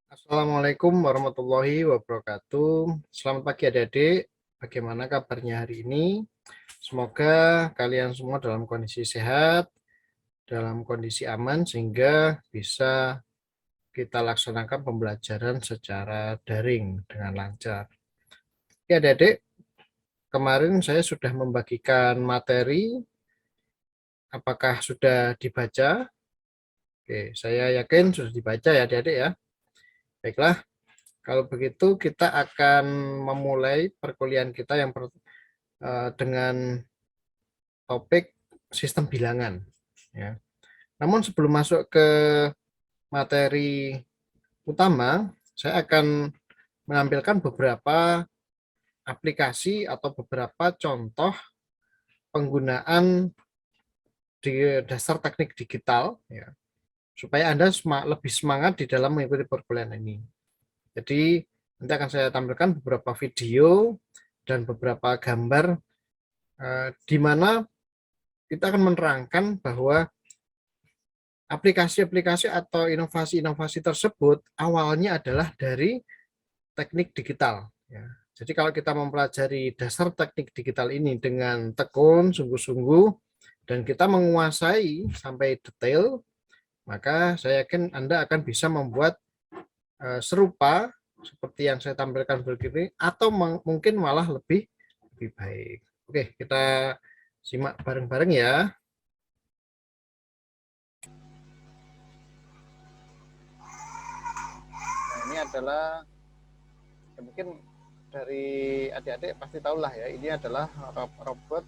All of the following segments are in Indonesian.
Assalamualaikum warahmatullahi wabarakatuh. Selamat pagi adik-adik. Bagaimana kabarnya hari ini? Semoga kalian semua dalam kondisi sehat, dalam kondisi aman sehingga bisa kita laksanakan pembelajaran secara daring dengan lancar. Oke adik-adik, kemarin saya sudah membagikan materi. Apakah sudah dibaca? Oke, saya yakin sudah dibaca ya adik-adik ya. Baiklah. Kalau begitu kita akan memulai perkuliahan kita dengan topik sistem bilangan. Ya. Namun sebelum masuk ke materi utama, saya akan menampilkan beberapa aplikasi atau beberapa contoh penggunaan di dasar teknik digital, ya, supaya Anda lebih semangat di dalam mengikuti perkuliahan ini. Jadi nanti akan saya tampilkan beberapa video dan beberapa gambar di mana kita akan menerangkan bahwa aplikasi-aplikasi atau inovasi-inovasi tersebut awalnya adalah dari teknik digital. Ya. Jadi kalau kita mempelajari dasar teknik digital ini dengan tekun, sungguh-sungguh, dan kita menguasai sampai detail, maka saya yakin Anda akan bisa membuat serupa seperti yang saya tampilkan begini, atau mungkin malah lebih baik. Oke, kita simak bareng-bareng ya. Ini adalah mungkin dari adik-adik pasti tahulah ya, ini adalah robot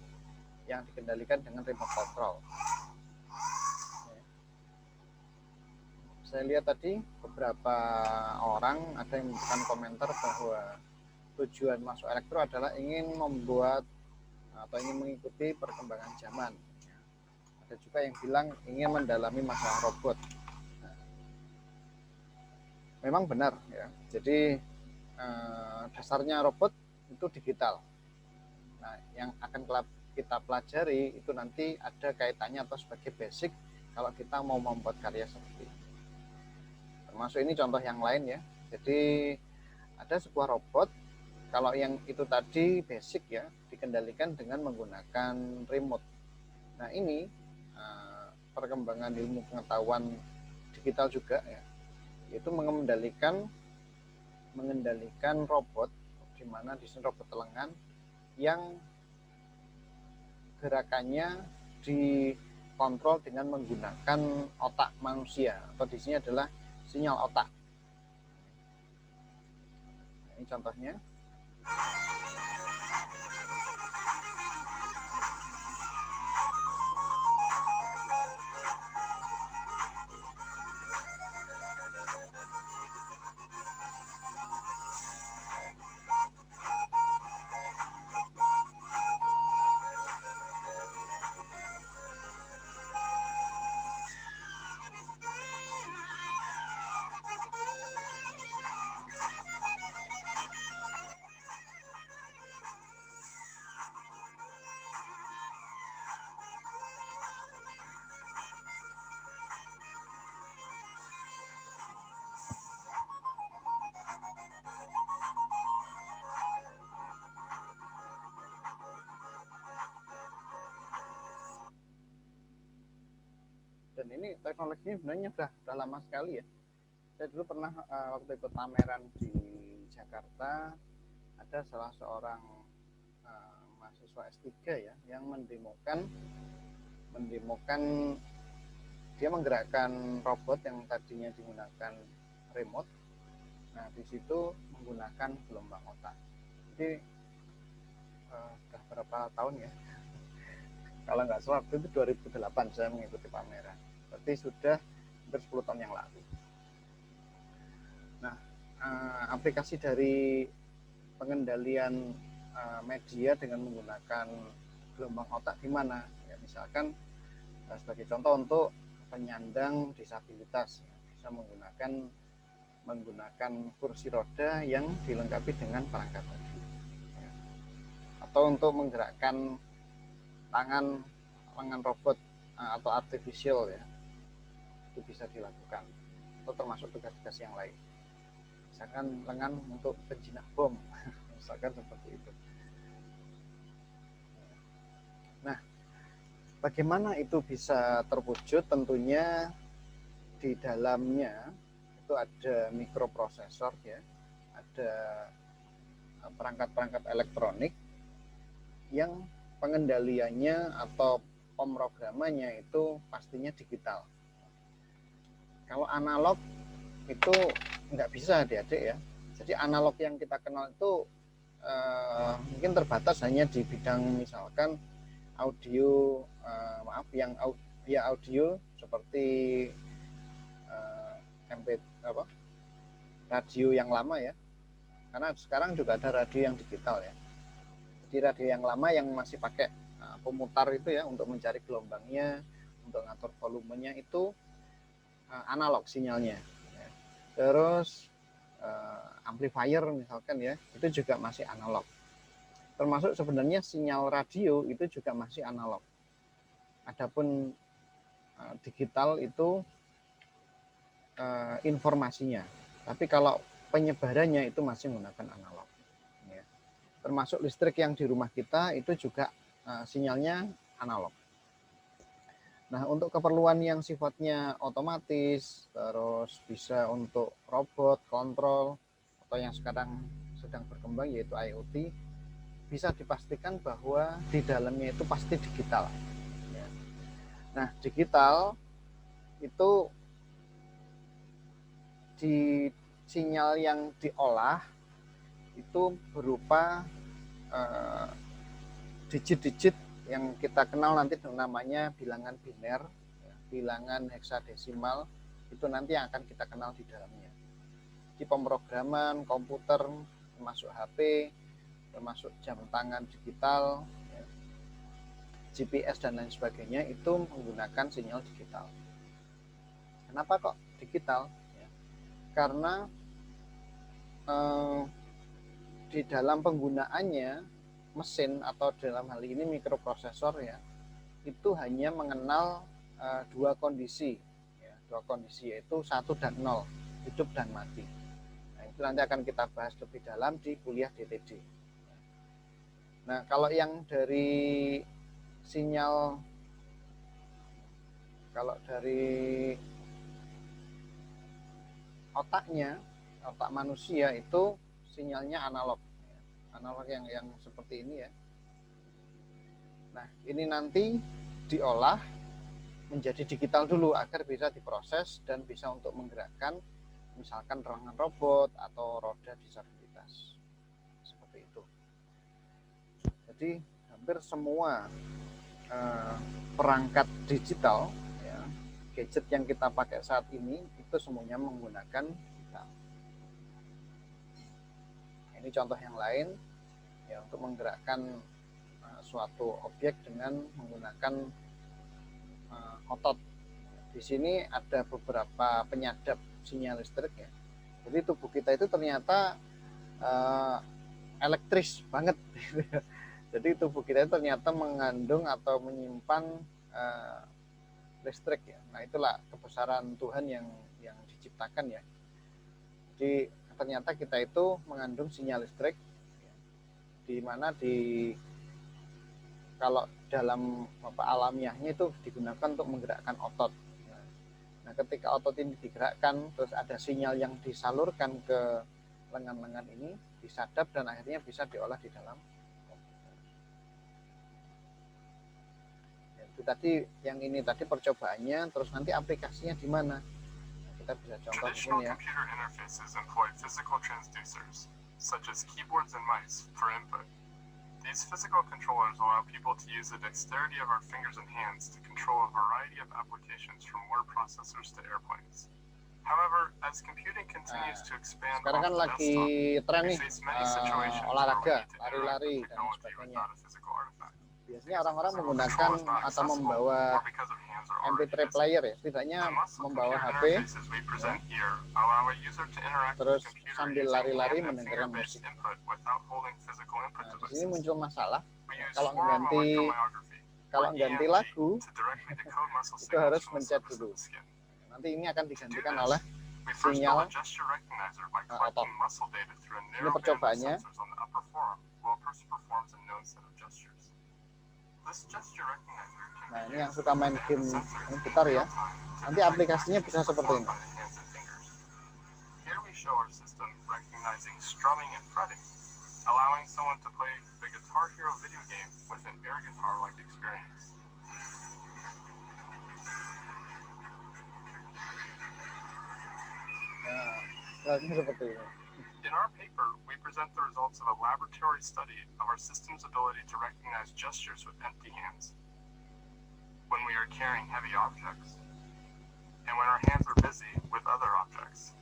yang dikendalikan dengan remote control. Saya lihat tadi beberapa orang ada yang memberikan komentar bahwa tujuan masuk elektro adalah ingin membuat atau ingin mengikuti perkembangan zaman. Ada juga yang bilang ingin mendalami masalah robot. Memang benar ya. Jadi dasarnya robot itu digital. Nah, yang akan kita pelajari itu nanti ada kaitannya atau sebagai basic kalau kita mau membuat karya seperti ini. Termasuk ini contoh yang lain ya. Jadi ada sebuah robot, kalau yang itu tadi basic ya, dikendalikan dengan menggunakan remote. Nah ini perkembangan ilmu pengetahuan digital juga ya, yaitu mengendalikan robot, di mana di sini robot lengan yang gerakannya dikontrol dengan menggunakan otak manusia, atau di sini adalah sinyal otak. Ini contohnya. Dan ini teknologinya sebenarnya sudah lama sekali ya. Saya dulu pernah waktu ikut pameran di Jakarta, ada salah seorang mahasiswa S3 ya yang mendemokan dia menggerakkan robot yang tadinya digunakan remote. Nah di situ menggunakan gelombang otak. Jadi sudah berapa tahun ya, kalau nggak salah itu 2008 saya mengikuti pameran, berarti sudah hampir 10 tahun yang lalu. Nah aplikasi dari pengendalian media dengan menggunakan gelombang otak di mana ya, misalkan sebagai contoh untuk penyandang disabilitas ya, bisa menggunakan kursi roda yang dilengkapi dengan perangkat tadi ya. Atau untuk menggerakkan tangan robot atau artificial ya, itu bisa dilakukan, atau termasuk tugas-tugas yang lain. jangan lengan untuk penjinak bom, misalkan seperti itu. Nah, bagaimana itu bisa terwujud? Tentunya di dalamnya itu ada mikroprosesor ya, ada perangkat-perangkat elektronik yang pengendaliannya atau pemrogramannya itu pastinya digital. Kalau analog itu nggak bisa adik-adik ya. Jadi analog yang kita kenal itu mungkin terbatas hanya di bidang misalkan audio, audio seperti radio yang lama ya. Karena sekarang juga ada radio yang digital ya. Jadi radio yang lama yang masih pakai pemutar itu ya untuk mencari gelombangnya, untuk ngatur volumenya itu analog sinyalnya. Terus amplifier misalkan ya, itu juga masih analog. Termasuk sebenarnya sinyal radio itu juga masih analog. Adapun digital itu informasinya. Tapi kalau penyebarannya itu masih menggunakan analog. Ya. Termasuk listrik yang di rumah kita itu juga sinyalnya analog. Nah, untuk keperluan yang sifatnya otomatis, terus bisa untuk robot, kontrol, atau yang sekarang sedang berkembang yaitu IoT, bisa dipastikan bahwa di dalamnya itu pasti digital. Ya. Nah, digital itu di sinyal yang diolah itu berupa digit-digit yang kita kenal nanti namanya bilangan biner, ya, bilangan heksadesimal, itu nanti yang akan kita kenal di dalamnya. Di pemrograman komputer, termasuk HP, termasuk jam tangan digital, ya, GPS dan lain sebagainya itu menggunakan sinyal digital. Kenapa kok digital? Ya, karena di dalam penggunaannya mesin atau dalam hal ini mikroprosesor ya, itu hanya mengenal dua kondisi yaitu 1 dan 0, hidup dan mati. Nah, itu nanti akan kita bahas lebih dalam di kuliah DTD. Nah, kalau yang dari sinyal, kalau dari otak manusia itu sinyalnya analog yang seperti ini ya. Nah, ini nanti diolah menjadi digital dulu agar bisa diproses dan bisa untuk menggerakkan misalkan rengan robot atau roda disabilitas. Seperti itu. Jadi hampir semua perangkat digital ya, gadget yang kita pakai saat ini itu semuanya menggunakan digital. Ini contoh yang lain ya, untuk menggerakkan suatu objek dengan menggunakan otot. Di sini ada beberapa penyadap sinyal listrik ya. Jadi tubuh kita itu ternyata elektris banget. Jadi tubuh kita itu ternyata mengandung atau menyimpan listrik ya. Nah, itulah kebesaran Tuhan yang diciptakan ya. Jadi ternyata kita itu mengandung sinyal listrik di mana kalau dalam alamiahnya itu digunakan untuk menggerakkan otot. Nah, ketika otot ini digerakkan, terus ada sinyal yang disalurkan ke lengan-lengan ini, disadap dan akhirnya bisa diolah di dalam komputer. Ya, itu tadi, yang ini tadi percobaannya, terus nanti aplikasinya di mana? Nah, kita bisa contoh di sini ya. Computer interfaces employ physical transducers, such as keyboards and mice, for input. These physical controllers allow people to use the dexterity of our fingers and hands to control a variety of applications from word processors to airplanes. However, as computing continues to expand sekarang kan lagi tren nih olahraga, lari-lari dan sebagainya. Biasanya orang-orang menggunakan atau membawa MP3 player ya, setidaknya membawa HP ya, terus sambil lari-lari mendengarkan musik. Nah, di sini muncul masalah kalau ganti lagu itu harus mencet dulu. Nanti ini akan digantikan oleh We first built sinyal a gesture recognizer by otot. collecting muscle data through a Ini narrow band of percobaannya. sensors on the upper forearm while a person performs a known set of gestures. This gesture recognizer can Nah, be ini yang used suka main to game sensor ini in gitar real ya. time to Nanti detect aplikasinya actions bisa seperti performed ini. by the hands and fingers. Here we show our system recognizing strumming and fretting, allowing someone to play the Guitar Hero video game with an air guitar-like experience. Nah, ini seperti ini. In our paper, we present the results of a laboratory study of our system's ability to recognize gestures with empty hands when we are carrying heavy objects and when our hands are busy with other objects.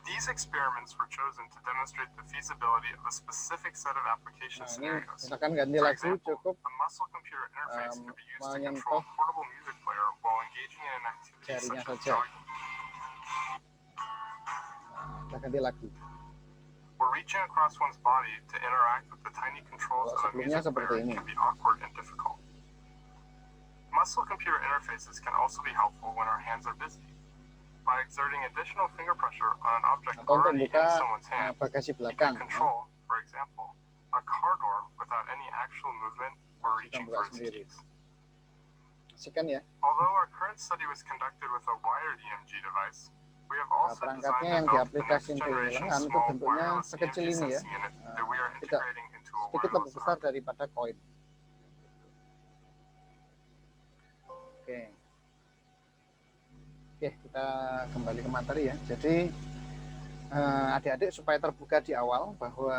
These experiments were chosen to demonstrate the feasibility of a specific set of application Nah, ini scenarios. misalkan ganti For lagu example, cukup a muscle-computer interface could be used to menyentuh control a portable music player while engaging in an activity jarinya such as saja. jogging. Kita ganti lagi. Or reaching across one's body to interact with the tiny controls Kalau of a sebelumnya music seperti player ini. can be awkward and difficult. Muscle-computer interfaces can also be helpful when our hands are busy. By exerting additional finger pressure on an object Atau untuk already in buka someone's hand, bagasi you belakang. can control, for example, a car door without any actual movement or reaching buka for its sendiri. keys. Saksikan ya. Although our current study was conducted with a wired EMG device, we have Nah, also perangkatnya designed yang and developed the next diaplikasikan di generation lengan itu small bentuknya wireless sekecil EMG ini ya. sensing unit that we are Tidak integrating into a sedikit lebih wireless besar arm. daripada koin. Oke. Oke, kita kembali ke materi ya. Jadi adik-adik supaya terbuka di awal bahwa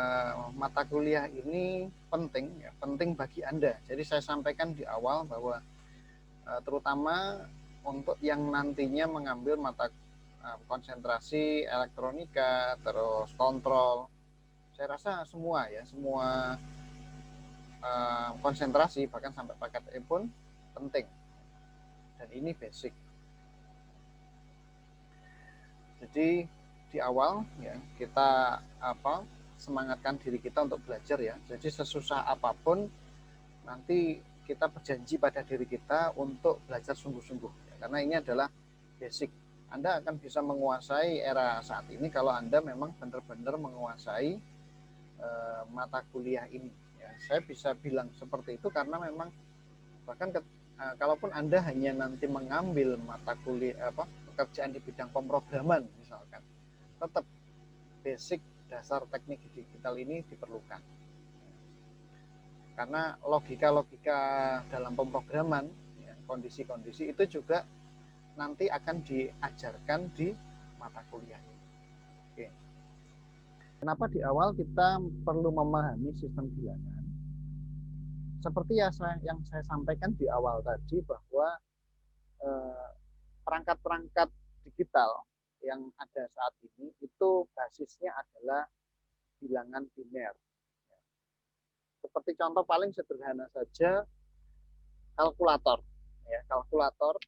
mata kuliah ini penting ya, penting bagi Anda. Jadi saya sampaikan di awal bahwa terutama untuk yang nantinya mengambil mata konsentrasi elektronika, terus kontrol. Saya rasa semua ya, semua konsentrasi bahkan sampai paket E pun penting. Dan ini basic. Jadi di awal ya kita semangatkan diri kita untuk belajar ya. Jadi sesusah apapun nanti kita berjanji pada diri kita untuk belajar sungguh-sungguh ya, karena ini adalah basic. Anda akan bisa menguasai era saat ini kalau Anda memang benar-benar menguasai mata kuliah ini ya. Saya bisa bilang seperti itu karena memang bahkan kalaupun Anda hanya nanti mengambil mata kuliah pekerjaan di bidang pemrograman misalkan, tetap basic dasar teknik digital ini diperlukan. Karena logika-logika dalam pemrograman, ya, kondisi-kondisi itu juga nanti akan diajarkan di mata kuliah ini. Oke. Kenapa di awal kita perlu memahami sistem bilangan? Seperti yang saya sampaikan di awal tadi bahwa perangkat-perangkat digital yang ada saat ini itu basisnya adalah bilangan biner. Seperti contoh paling sederhana saja kalkulator. Ya, kalkulator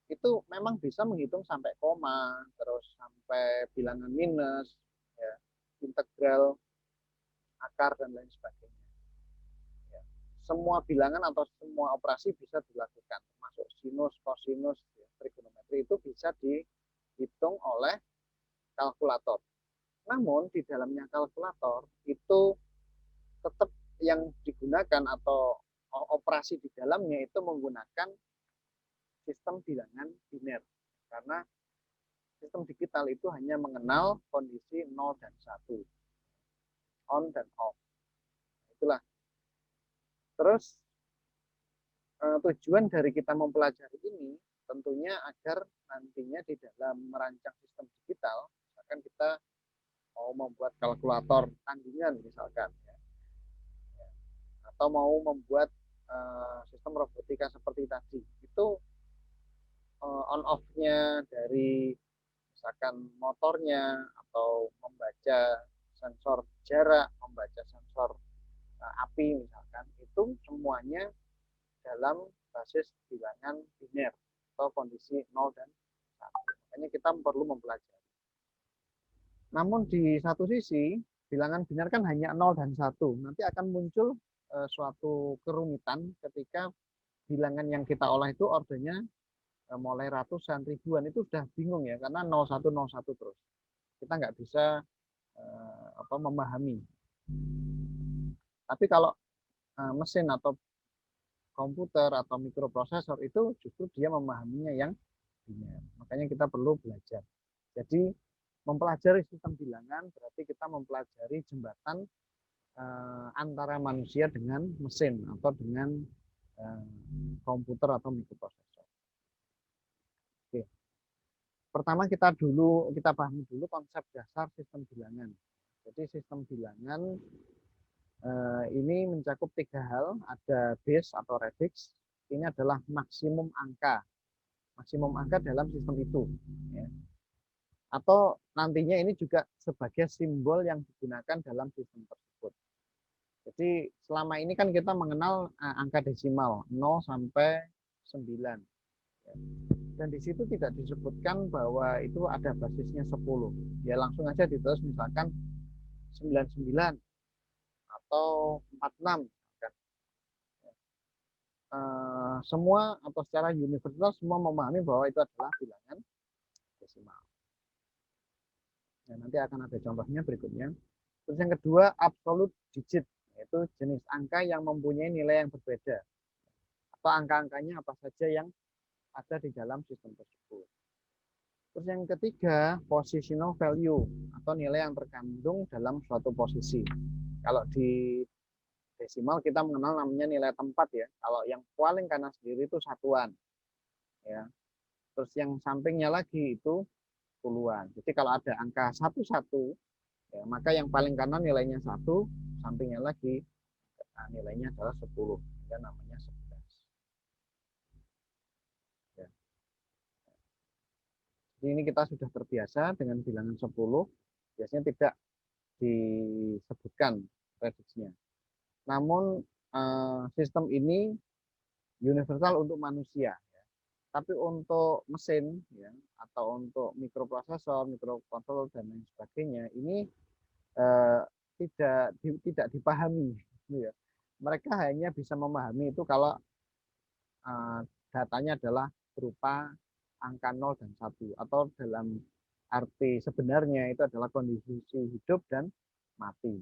itu memang bisa menghitung sampai koma, terus sampai bilangan minus, ya, integral, akar dan lain sebagainya. Ya, semua bilangan atau semua operasi bisa dilakukan, termasuk sinus, kosinus, ya, trigonometri itu bisa dihitung oleh kalkulator. Namun di dalamnya kalkulator itu tetap yang digunakan atau operasi di dalamnya itu menggunakan sistem bilangan biner. Karena sistem digital itu hanya mengenal kondisi 0 dan 1. On dan off. Itulah. Terus tujuan dari kita mempelajari ini tentunya agar nantinya di dalam merancang sistem digital, misalkan kita mau membuat kalkulator tandingan misalkan, ya, atau mau membuat sistem robotika seperti tadi, itu on off-nya dari misalkan motornya atau membaca sensor jarak, membaca sensor api misalkan, itu semuanya dalam basis bilangan biner atau kondisi 0 dan 1. Makanya kita perlu mempelajari. Namun di satu sisi, bilangan biner kan hanya 0 dan 1. Nanti akan muncul suatu kerumitan ketika bilangan yang kita olah itu ordernya mulai ratusan, ribuan itu sudah bingung ya, karena 0101 terus. Kita nggak bisa memahami. Tapi kalau mesin atau komputer atau mikroprosesor itu justru dia memahaminya yang biner. Makanya kita perlu belajar. Jadi mempelajari sistem bilangan berarti kita mempelajari jembatan antara manusia dengan mesin atau dengan komputer atau mikroprosesor. Oke. Pertama kita pahami dulu konsep dasar sistem bilangan. Jadi sistem bilangan ini mencakup 3 hal, ada base atau radix, ini adalah maksimum angka dalam sistem itu. Ya. Atau nantinya ini juga sebagai simbol yang digunakan dalam sistem tersebut. Jadi selama ini kan kita mengenal angka desimal 0 sampai 9. Ya. Dan di situ tidak disebutkan bahwa itu ada basisnya 10. Ya langsung aja ditulis misalkan 99 atau 46. Semua atau secara universal semua memahami bahwa itu adalah bilangan desimal. Nah, nanti akan ada contohnya berikutnya. Terus yang kedua, absolute digit, yaitu jenis angka yang mempunyai nilai yang berbeda. Atau angka-angkanya apa saja yang ada di dalam sistem tersebut. Terus yang ketiga, positional value, atau nilai yang terkandung dalam suatu posisi. Kalau di desimal kita mengenal namanya nilai tempat ya. Kalau yang paling kanan sendiri itu satuan. Ya. Terus yang sampingnya lagi itu puluhan. Jadi kalau ada angka 11, ya, maka yang paling kanan nilainya 1, sampingnya lagi nilainya adalah 10. Ya, namanya 11. Ya. Jadi ini kita sudah terbiasa dengan bilangan 10. Biasanya tidak disebutkan prediksinya. Namun sistem ini universal untuk manusia, ya. Tapi untuk mesin ya, atau untuk mikroprosesor, mikrokontroller dan lain sebagainya ini tidak dipahami. Ya. Mereka hanya bisa memahami itu kalau datanya adalah berupa angka 0 dan 1 atau dalam arti sebenarnya itu adalah kondisi hidup dan mati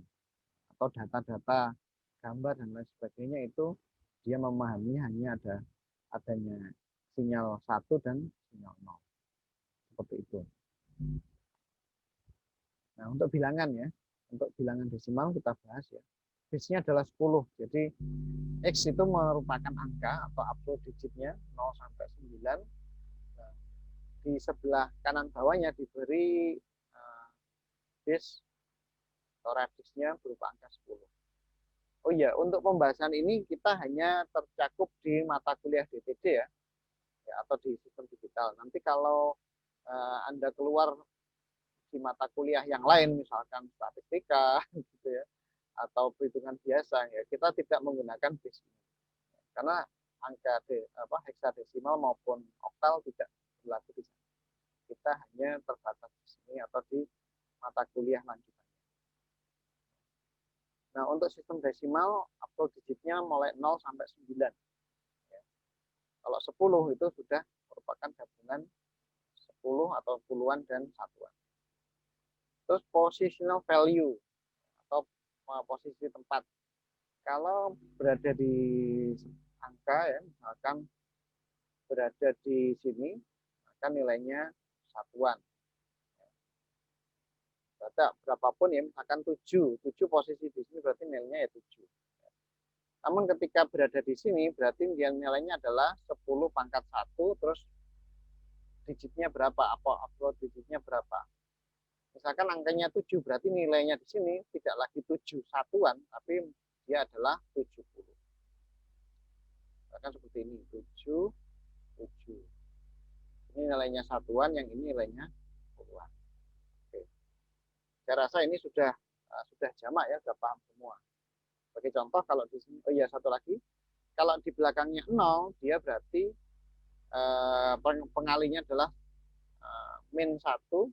atau data-data gambar dan lain sebagainya itu dia memahami hanya adanya sinyal 1 dan sinyal 0. Seperti itu. Nah, untuk bilangan ya, untuk bilangan desimal kita bahas ya. Base-nya adalah 10. Jadi X itu merupakan angka atau absolute digitnya 0 sampai 9. Nah, di sebelah kanan bawahnya diberi base atau radixnya berupa angka 10. Oh iya, untuk pembahasan ini kita hanya tercakup di mata kuliah DTD ya, atau di sistem digital. Nanti kalau Anda keluar di mata kuliah yang lain, misalkan statistika, gitu ya, atau perhitungan biasa, ya kita tidak menggunakan base ini. Karena angka heksadesimal maupun oktal tidak berlaku di sana. Kita hanya terbatas di sini atau di mata kuliah lanjutan. Nah, untuk sistem desimal, absolute digitnya mulai 0 sampai 9. Ya. Kalau 10 itu sudah merupakan gabungan 10 atau puluhan dan satuan. Terus positional value atau posisi tempat. Kalau berada di angka ya, misalkan berada di sini, maka nilainya satuan. Berapapun ya, misalkan 7 posisi di sini berarti nilainya ya 7. Namun ketika berada di sini berarti nilainya adalah 10 pangkat 1 terus digitnya berapa, absolute digitnya berapa. Misalkan angkanya 7 berarti nilainya di sini tidak lagi 7 satuan tapi dia adalah 70. Misalkan seperti ini 7. Ini nilainya satuan, yang ini nilainya puluhan. Saya rasa ini sudah jamak ya, sudah paham semua. Sebagai contoh kalau di sini, oh iya satu lagi, kalau di belakangnya 0, dia berarti pengalinya adalah min 1,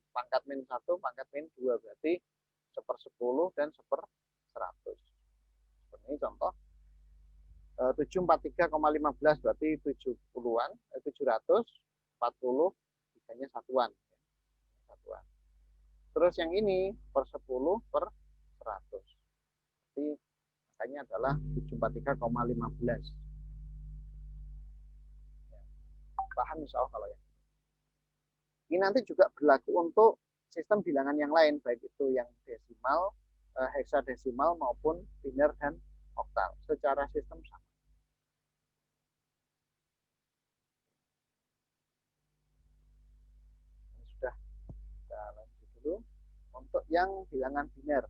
pangkat min 1, pangkat min 2, berarti 1/10 dan 1/100. Seperti ini contoh. 743,15 berarti 70-an, 700, 40, 3-nya satuan. Satuan. Terus yang ini per 10 per 100. Jadi angkanya adalah 743,15. Paham insya Allah kalau ya. Ini nanti juga berlaku untuk sistem bilangan yang lain, baik itu yang desimal, heksadesimal maupun biner dan oktal. Secara sistem sama. Ini sudah kita lanjut dulu. Untuk yang bilangan biner.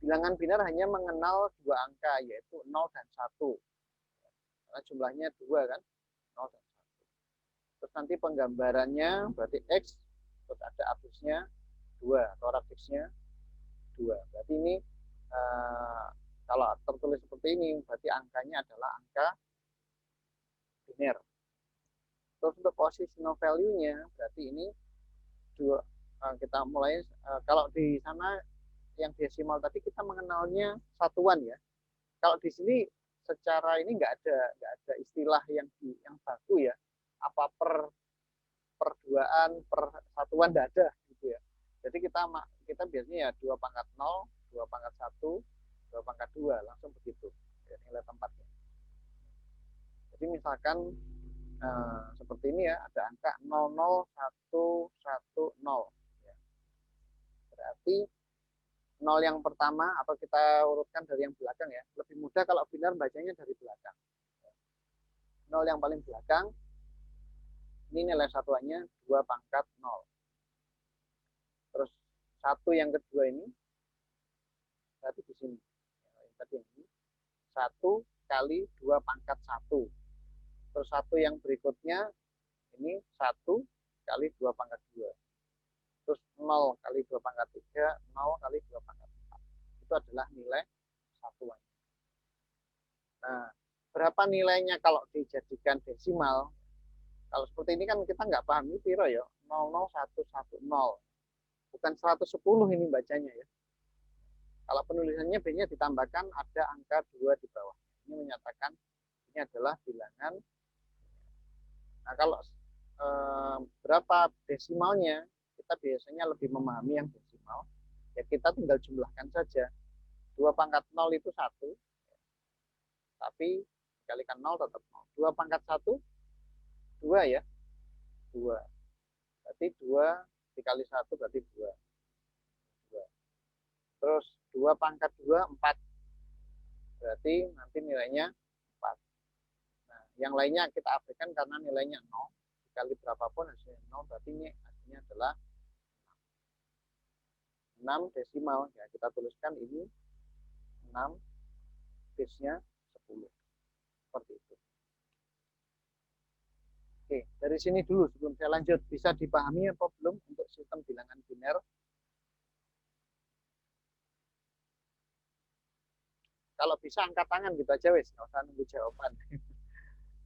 Bilangan biner hanya mengenal dua angka, yaitu 0 dan 1. Karena jumlahnya 2 kan, 0 dan 1. Terus nanti penggambarannya berarti X, terus ada abisnya 2, atau radiksnya 2. Berarti ini kalau tertulis seperti ini, berarti angkanya adalah angka biner. Terus untuk positional value-nya, berarti ini 2. Kita mulai, kalau di sana yang desimal tadi kita mengenalnya satuan ya. Kalau di sini secara ini nggak ada istilah yang baku ya. Apa per duaan, per satuan nggak ada gitu ya. Jadi kita biasanya ya 2 pangkat 0, 2 pangkat 1, 2 pangkat 2, langsung begitu ya, nilai tempatnya. Jadi misalkan seperti ini ya, ada angka 00110 ya. Berarti 0 yang pertama, atau kita urutkan dari yang belakang ya, lebih mudah kalau biner bacanya dari belakang. 0 yang paling belakang, ini nilai satuannya 2 pangkat 0. Terus 1 yang kedua ini, berarti di sini. Tadi ini 1 kali 2 pangkat 1. Terus 1 yang berikutnya, ini 1 kali 2 pangkat 2. Terus 0 kali 2 pangkat 3, 0 kali 2 pangkat 4. Itu adalah nilai satuan. Nah, berapa nilainya kalau dijadikan desimal? Kalau seperti ini kan kita nggak paham ini piro ya, 00110. Bukan 110 ini bacanya ya. Kalau penulisannya B-nya ditambahkan ada angka 2 di bawah. Ini menyatakan ini adalah bilangan. Nah, kalau berapa desimalnya, kita biasanya lebih memahami yang desimal. Ya kita tinggal jumlahkan saja. 2 pangkat 0 itu 1. Tapi dikalikan 0 tetap 0. 2 pangkat 1, 2 ya. 2. Berarti 2 dikali 1 berarti 2. 2. Terus 2 pangkat 2, 4. Berarti nanti nilainya 4. Nah, yang lainnya kita abaikan karena nilainya 0. Dikali berapapun hasilnya 0, berarti ini hasilnya adalah 6 desimal. Ya, kita tuliskan ini 6, base-nya 10. Seperti itu. Oke, dari sini dulu sebelum saya lanjut. Bisa dipahami apa belum untuk sistem bilangan biner? Kalau bisa angkat tangan gitu aja wes, nggak usah nunggu jawaban.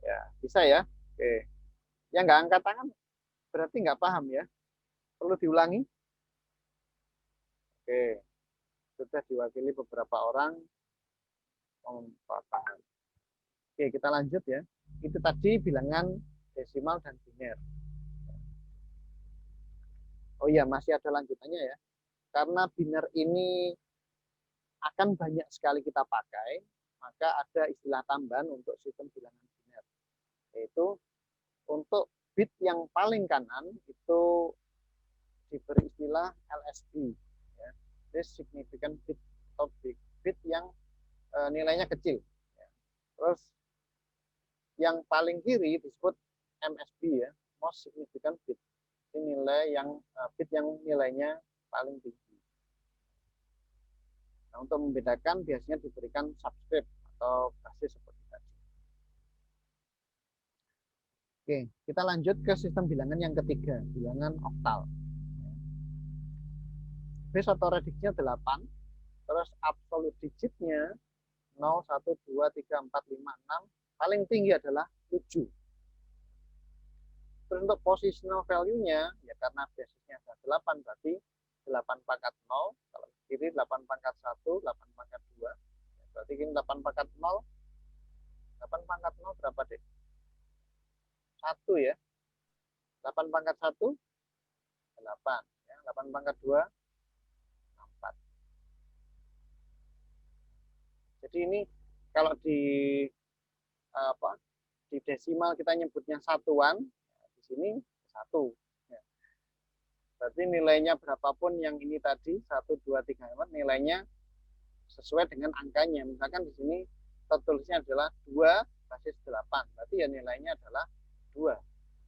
Ya, bisa ya. Oke. Yang nggak angkat tangan berarti nggak paham ya. Perlu diulangi. Oke. Sudah diwakili beberapa orang. Paham. Oke, kita lanjut ya. Itu tadi bilangan desimal dan biner. Oh iya, masih ada lanjutannya ya. Karena biner ini akan banyak sekali kita pakai, maka ada istilah tambahan untuk sistem bilangan biner. Yaitu untuk bit yang paling kanan itu diberi istilah LSB. Ya. Least significant bit atau bit yang nilainya kecil. Ya. Terus yang paling kiri disebut MSB ya, most significant bit. Ini nilai yang bit yang nilainya paling tinggi. Nah, untuk membedakan biasanya diberikan subscript atau basis seperti tadi. Oke, kita lanjut ke sistem bilangan yang ketiga, bilangan oktal. Base atau radiksnya 8, terus absolute digitnya 0, 1, 2, 3, 4, 5, 6, paling tinggi adalah 7. Terus untuk positional value-nya, ya karena basisnya ada 8, berarti 8 pangkat 0, kalau kiri 8 pangkat 1, 8 pangkat 2, ya, berarti ini 8 pangkat 0, 8 pangkat 0 berapa deh? 1 ya, 8 pangkat 1, 8. Ya, 8 pangkat 2, 4. Jadi ini kalau di desimal kita nyebutnya satuan, di sini 1. Ya. Berarti nilainya berapapun yang ini tadi, 1, 2, 3, 4, nilainya sesuai dengan angkanya. Misalkan di sini tertulisnya adalah 2 basis 8. Berarti ya nilainya adalah 2.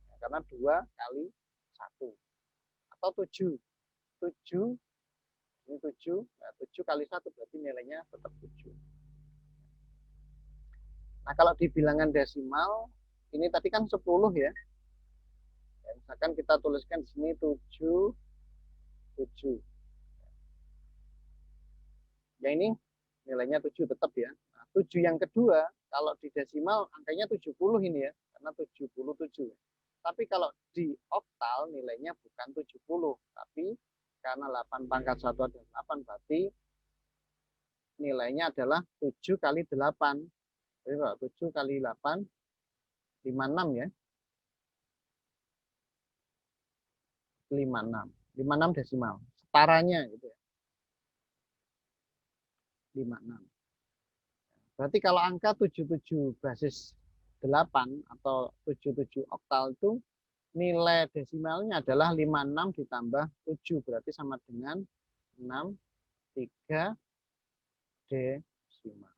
Ya, karena 2 kali 1. Atau 7. 7, ini 7. Nah, 7 kali 1 berarti nilainya tetap 7. Nah, kalau di bilangan desimal, ini tadi kan 10 ya. Ya, misalkan kita tuliskan di sini 7, 7. Ya ini nilainya 7 tetap ya. Nah, 7 yang kedua, kalau di desimal angkanya 70 ini ya, karena 77. Tapi kalau di oktal nilainya bukan 70, tapi karena 8 pangkat 1 adalah 8, berarti nilainya adalah 7 kali 8. Jadi kalau 7 kali 8, 56 ya. 56. 56 desimal. Setaranya gitu ya. 56. Berarti kalau angka 77 basis 8 atau 77 oktal itu nilai desimalnya adalah 56 ditambah 7. Berarti sama dengan 63 desimal.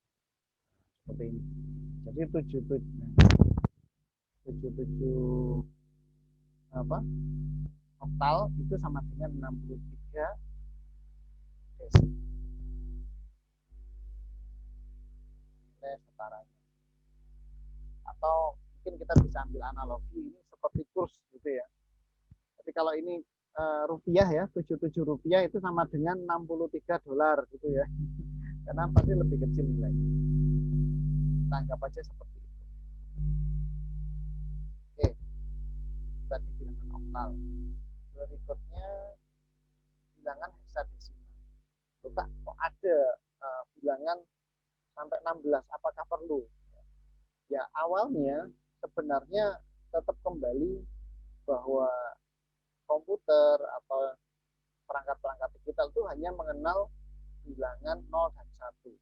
Seperti ini. Jadi 77 oktal itu sama dengan 63 desimal. Nilai setaranya. Atau mungkin kita bisa ambil analogi ini seperti kurs gitu ya. Jadi kalau ini rupiah ya, 77 rupiah itu sama dengan 63 dolar gitu ya. Karena pasti lebih kecil nilainya. Kita anggap aja seperti itu. Oke, tadi bilangan oktal. Berikutnya bilangan heksadesimal. Kok ada bilangan sampai 16, apakah perlu? Ya awalnya sebenarnya tetap kembali bahwa komputer atau perangkat-perangkat digital itu hanya mengenal bilangan 0 dan 1.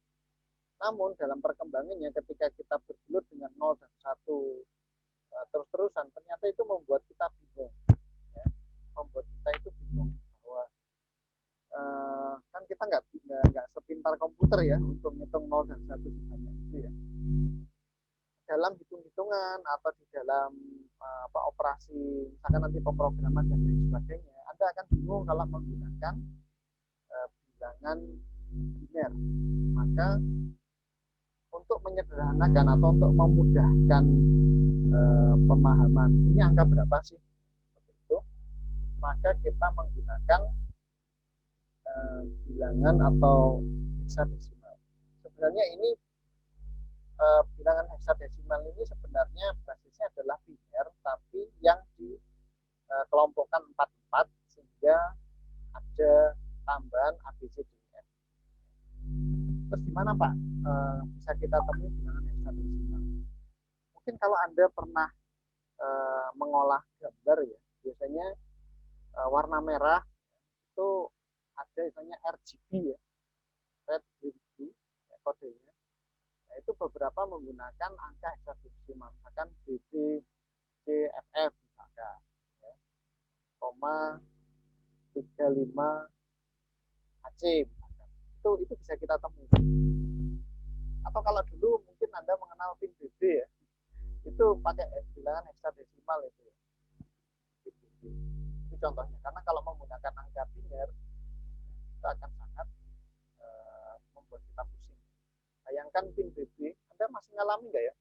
Namun dalam perkembangannya ketika kita bergelut dengan 0 dan 1 terus-terusan, ternyata itu membuat kita bingung. Ya. Membuat kita itu bingung bahwa kan kita nggak sepintar komputer ya untuk ngitung 0 dan 1 sebanyak itu ya. Dalam hitung-hitungan atau di dalam operasi, misalkan nanti pemrograman dan lain sebagainya, Anda akan bingung kalau menggunakan bilangan biner. Maka untuk menyederhanakan atau untuk memudahkan pemahaman, ini angka berapa sih? Seperti itu. Maka kita menggunakan bilangan atau heksadesimal. Sebenarnya ini bilangan heksadesimal ini sebenarnya basisnya adalah biner, tapi yang dikelompokkan 4 sehingga ada tambahan ABCDEF. Terus gimana Pak bisa kita temui bilangan heksadesimal? Mungkin kalau Anda pernah mengolah gambar ya, biasanya warna merah itu ada misalnya RGB ya, red, green, blue ya, kodenya. Nah, itu beberapa menggunakan angka heksadesimal, misalkan BB, CFF misalkan, ya, koma 35 AC misalkan. Itu bisa kita temui. Atau kalau dulu mungkin Anda mengenal pin BB ya, itu pakai bilangan heksadesimal itu ya. Itu contohnya, karena kalau menggunakan angka biner itu akan sangat membuat kita pusing. Bayangkan pin BB, Anda masih ngalami nggak ya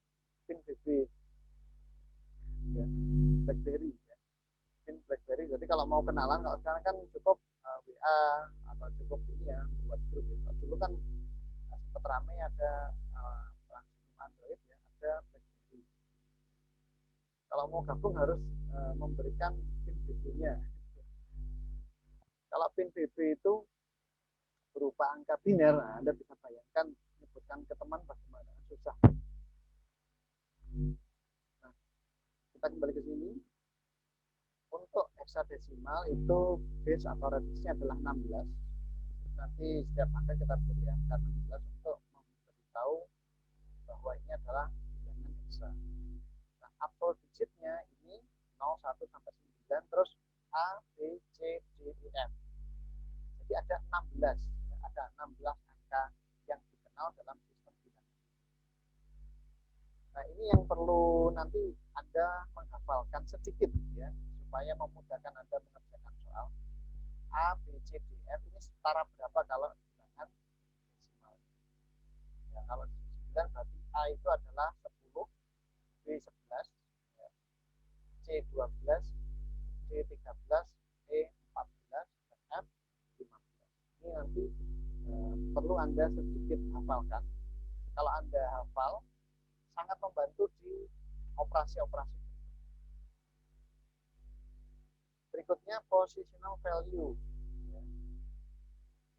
pin BB ya, BlackBerry ya. Pin BlackBerry, jadi kalau mau kenalan, kalau sekarang kan cukup WA atau cukup ini ya buat grup ya. Dulu kan sempat ramai ada Android ya, ada BlackBerry. Kalau mau gabung harus memberikan pin BB-nya. Kalau pin BB itu berupa angka biner, nah Anda bisa bayangkan menyebutkan ke teman bagaimana susah. Nah, kita kembali ke sini. heksadesimal itu base atau radiusnya adalah 16. Nanti setiap angka kita beri angka 16 untuk memberitahu bahwa ini adalah bilangan heksa. Nah, apel digitnya ini 0, 1 sampai 9, terus A, B, C, D, E, F. Jadi ada 16, ada 16 angka yang dikenal dalam sistem bilangan. Nah, ini yang perlu nanti Anda menghafalkan sedikit ya, supaya memudahkan Anda mengerjakan soal. A, B, C, D, F ini setara berapa kalau bilangan desimal. Ya, kalau 9 berarti A itu adalah 10, B 11, ya, C 12, D 13, E 14, dan F 15. Ini nanti perlu Anda sedikit hafalkan. Kalau Anda hafal, sangat membantu di operasi-operasi. Berikutnya positional value. Ya.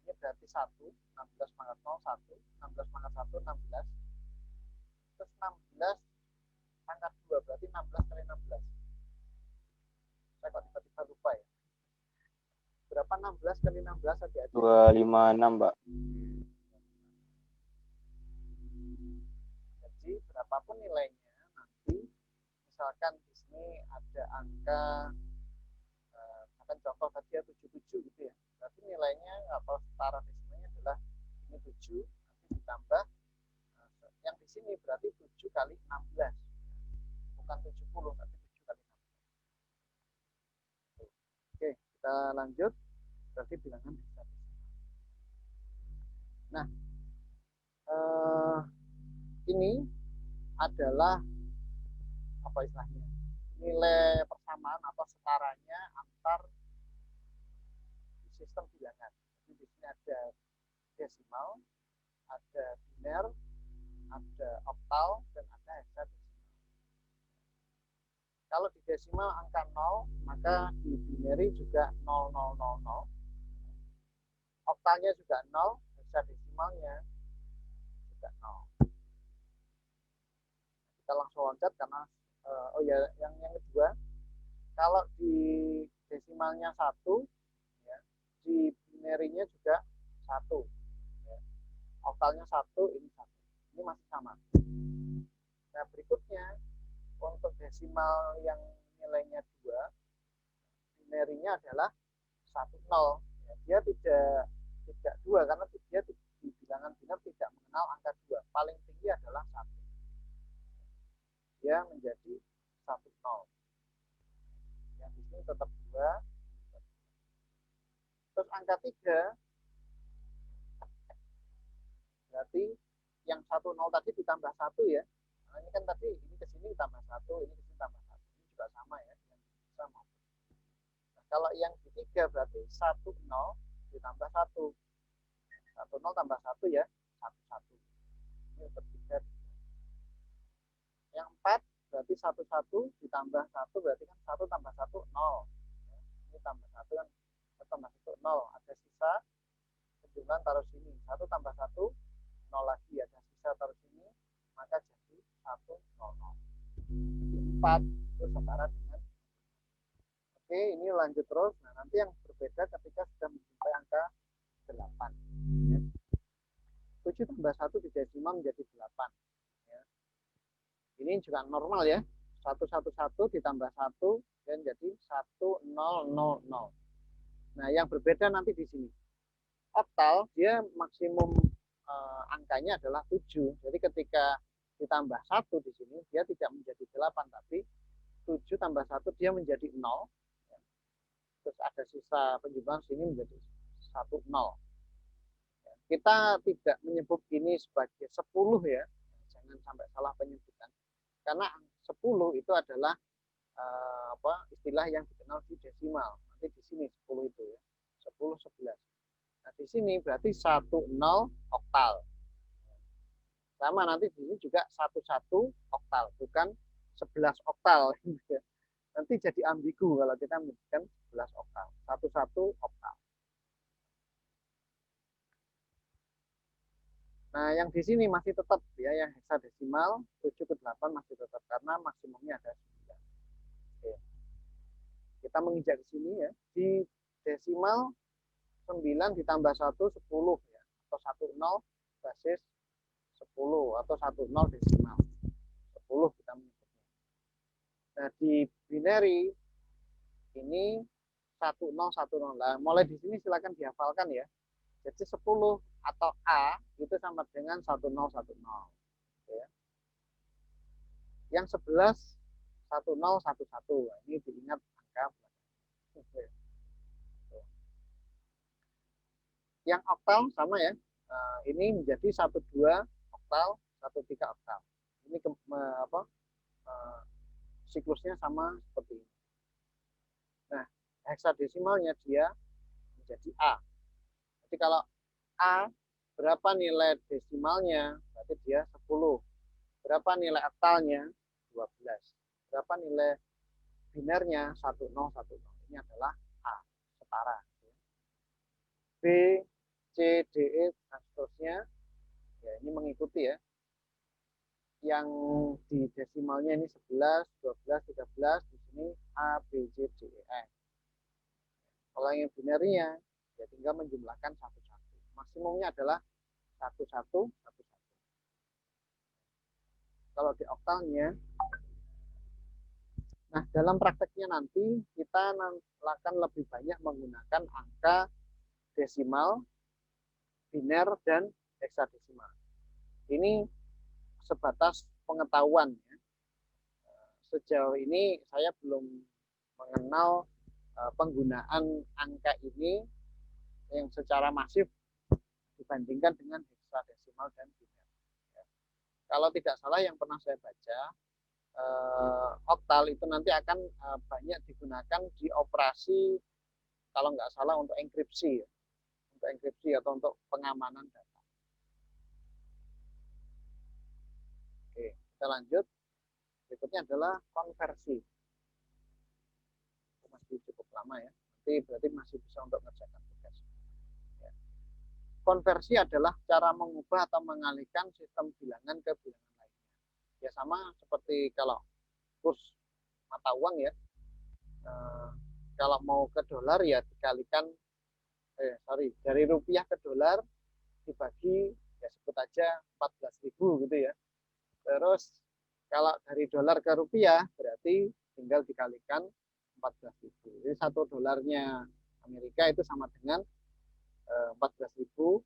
Ini berarti 1, 16 pangkat 0, 1, 16 pangkat 1, 16. Terus 16 pangkat 2, berarti 16 kali 16. Saya kok tiba-tiba lupa ya. Berapa 16 kali 16 adik-adik? 256, Mbak. Jadi berapapun nilainya nanti, misalkan di sini ada angka, misalkan contoh tadi ya 77 gitu ya. Berarti nilainya atau setara desimalnya adalah ini 7, nanti ditambah yang di sini berarti 7 kali 16. Bukan 70, tapi 7 kali 16. Oke, kita lanjut. Berarti bilangan heksadesimal. Nah, ini adalah apa istilahnya? Nilai persamaan atau setaranya antar sistem bilangan. Jadi di sini ada desimal, ada biner, ada oktal, dan ada heksadesimal. Kalau di desimal angka 0, maka di binary juga 0000. Oktalnya juga 0, heksadesimalnya juga 0. Kita langsung loncat karena oh ya, yang kedua, kalau di desimalnya 1, ya, di binary-nya juga 1. Ya. Oktalnya 1, ini 1. Ini masih sama. Nah, berikutnya untuk desimal yang nilainya 2, binary-nya adalah 1, 0. Ya, dia tidak 2 karena dia di bilangan biner tidak mengenal angka 2. Paling tinggi adalah 1. Dia menjadi 1, 0. Yang di sini tetap 2. Terus angka 3 berarti yang 1, 0 tadi ditambah 1 ya. Nah, ini kan tadi ini ke sini tambah 1, ini ke sini tambah 1. Ini juga sama ya, yang bisa maupun. Nah, kalau yang ketiga berarti 1, 0 ditambah 1. 1, 0 tambah 1 ya, 1, 1. Ini untuk 3. Yang 4 berarti 1, 1 ditambah 1 berarti kan 1 tambah 1, 0. Ini tambah 1 kan, tambah 1, 0. Ada sisa, penjumlahan taruh sini. 1 tambah 1, 0 lagi. Ada sisa taruh sini, maka jadi 1, 0, 0. Jadi 4 itu setara dengan. Oke, ini lanjut terus. Nah, nanti yang berbeda ketika sudah mencapai angka 8. Ya. 7 tambah 1 di desimal menjadi 8. Ya. Ini juga normal ya. 111 ditambah 1 dan jadi 1000. Nah, yang berbeda nanti di sini. Oktal dia maksimum angkanya adalah 7. Jadi ketika ditambah 1 di sini dia tidak menjadi 8 tapi 7 tambah 1 dia menjadi 0. Ya. Terus ada sisa penjumlahan sini menjadi 1, 0. Ya. Kita tidak menyebut ini sebagai 10 ya. Jangan sampai salah penyebutan. Karena 10 itu adalah istilah yang dikenal di desimal. Nanti di sini 10 itu ya. 10, 11. Nah, di sini berarti 10 oktal. Sama nanti di sini juga 11 oktal, bukan 11 oktal. Nanti jadi ambigu kalau kita menyebutkan 11 oktal. 11 oktal. Nah, yang di sini masih tetap ya, yang heksadesimal 7 ke 8 masih tetap karena maksimumnya ada 9. Oke. kita menginjak di sini ya, di desimal 9 ditambah 1, 10 ya, atau 10 basis 10 atau 10 desimal 10 kita menyebutnya. Nah, di binary ini 1010. Nah, mulai di sini silakan dihafalkan ya. Jadi 10 atau A itu sama dengan 1010 ya. Yang 11 1011. Ini diingat angka. Yang oktal sama ya. Ini menjadi 12 oktal, 13 oktal. Ini siklusnya sama seperti ini. Nah, heksadesimalnya dia menjadi A. Jadi kalau A berapa nilai desimalnya? Berarti dia 10. Berapa nilai oktalnya? 12. Berapa nilai binernya? 1010. Ini adalah A, setara. B, C, D, E, dan seterusnya. Ya, ini mengikuti ya. Yang di desimalnya ini 11, 12, 13. Di sini A, B, C, D, E, F. Kalau yang binarnya, ya tinggal menjumlahkan satu-satu. Maksimumnya adalah 1111. Kalau di oktalnya, nah dalam prakteknya nanti kita akan lebih banyak menggunakan angka desimal, biner, dan heksadesimal. Ini sebatas pengetahuan ya. Sejauh ini saya belum mengenal penggunaan angka ini yang secara masif dibandingkan dengan heksadesimal dan biner. Ya. Kalau tidak salah yang pernah saya baca, oktal itu nanti akan banyak digunakan di operasi kalau nggak salah untuk enkripsi ya. Untuk enkripsi atau untuk pengamanan data. Oke, kita lanjut. Berikutnya adalah konversi. Masih cukup lama ya. Nanti berarti masih bisa untuk mengerjakan tugas. Ya. Konversi adalah cara mengubah atau mengalihkan sistem bilangan ke bilangan lainnya. Ya sama seperti kalau kurs mata uang ya. Kalau mau ke dolar ya dikalikan dari rupiah ke dolar dibagi ya sebut aja 14.000 gitu ya. Terus kalau dari dolar ke rupiah berarti tinggal dikalikan 14.000. Jadi 1 dolarnya Amerika itu sama dengan 14.000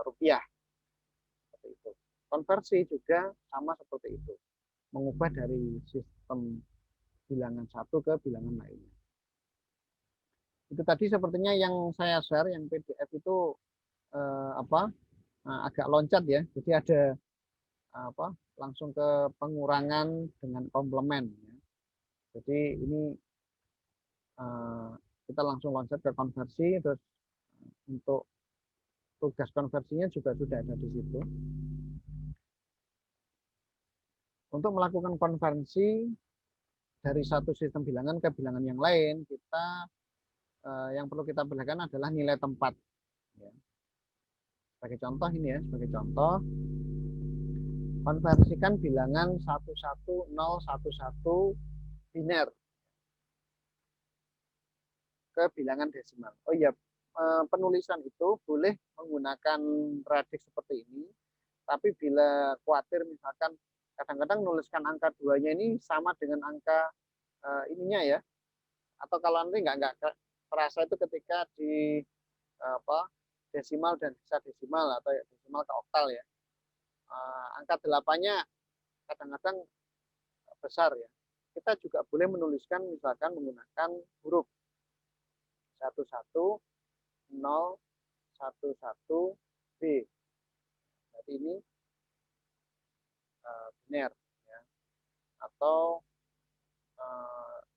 rupiah. Seperti itu. Konversi juga sama seperti itu. Mengubah dari sistem bilangan satu ke bilangan lainnya. Itu tadi sepertinya yang saya share yang PDF itu agak loncat ya. Jadi ada langsung ke pengurangan dengan komplement ya. Jadi ini kita langsung loncat ke konversi, terus untuk tugas konversinya juga sudah ada di situ. Untuk melakukan konversi dari satu sistem bilangan ke bilangan yang lain, kita yang perlu kita perhatikan adalah nilai tempat. Ya. Sebagai contoh ini ya, sebagai contoh, konversikan bilangan 11011 biner ke bilangan desimal. Oh iya, penulisan itu boleh menggunakan radix seperti ini, tapi bila khawatir misalkan kadang-kadang menuliskan angka 2-nya ini sama dengan angka ininya ya, atau kalau nanti nggak terasa itu ketika di desimal dan heksadesimal atau desimal ke oktal ya, angka 8-nya kadang-kadang besar ya. Kita juga boleh menuliskan misalkan menggunakan huruf 11011B. Jadi ini biner ya. Atau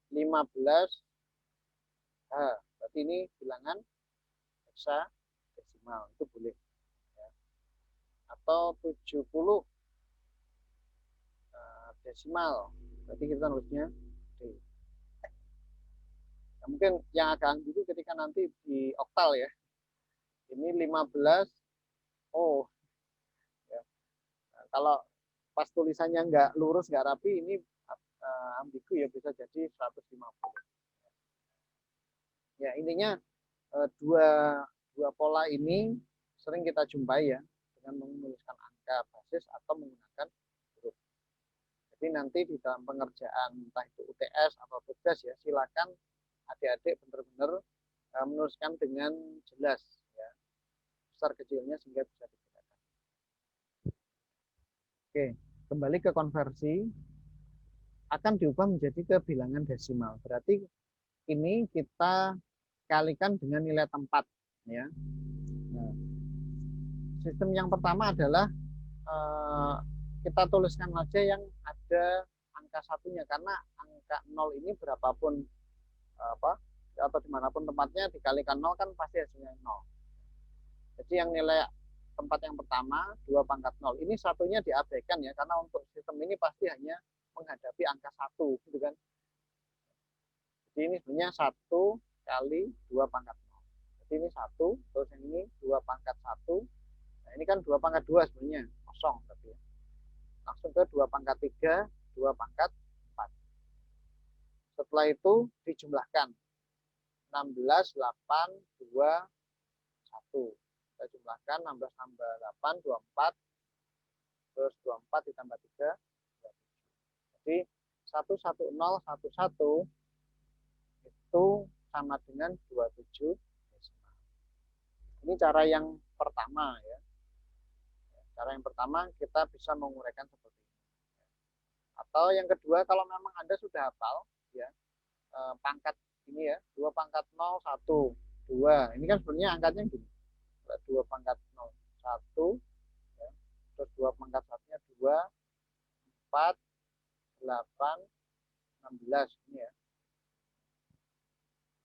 15H. Berarti ini bilangan heksadesimal, itu boleh ya. Atau 70 desimal. Berarti kita nulisnya D. Nah, mungkin yang agak gitu ketika nanti di oktal ya. Ini 15 ya. Nah, kalau pas tulisannya nggak lurus, nggak rapi, ini ambigu ya, bisa jadi 150. Ya, intinya dua pola ini sering kita jumpai ya dengan menuliskan angka basis atau menggunakan huruf. Jadi nanti di dalam pengerjaan entah itu UTS atau tugas ya, silakan adik-adik benar-benar menuliskan dengan jelas ya, besar kecilnya sehingga bisa dibedakan. Oke, kembali ke konversi akan diubah menjadi ke bilangan desimal. Berarti ini kita kalikan dengan nilai tempat ya. Nah, sistem yang pertama adalah kita tuliskan aja yang ada angka satunya, karena angka 0 ini berapapun atau dimanapun tempatnya dikalikan 0 kan pasti hasilnya 0. Jadi yang nilai tempat yang pertama 2 pangkat 0 ini satunya diabaikan ya, karena untuk sistem ini pasti hanya menghadapi angka 1 gitu kan. Jadi ini sebenarnya 1 kali 2 pangkat 0. Jadi ini 1, terus yang ini 2 pangkat 1. Nah, ini kan 2 pangkat 2 sebenarnya, kosong tapi ya. Langsung ke 2 pangkat 3, 2 pangkat 4. Setelah itu dijumlahkan. 16, 8, 2, 1. Kita jumlahkan 16 tambah 8, 24. Terus 24 ditambah 3, 27. Jadi 11011 itu sama dengan 27 desimal. Ini cara yang pertama ya. Cara yang pertama kita bisa menguraikan seperti ini. Atau yang kedua, kalau memang Anda sudah hafal ya, pangkat ini ya, 2 pangkat 0, 1, 2. Ini kan sebenarnya angkanya gini. 2 pangkat 0, 1, ya. Terus 2 pangkat 1-nya 2, 4, 8, 16 ini ya.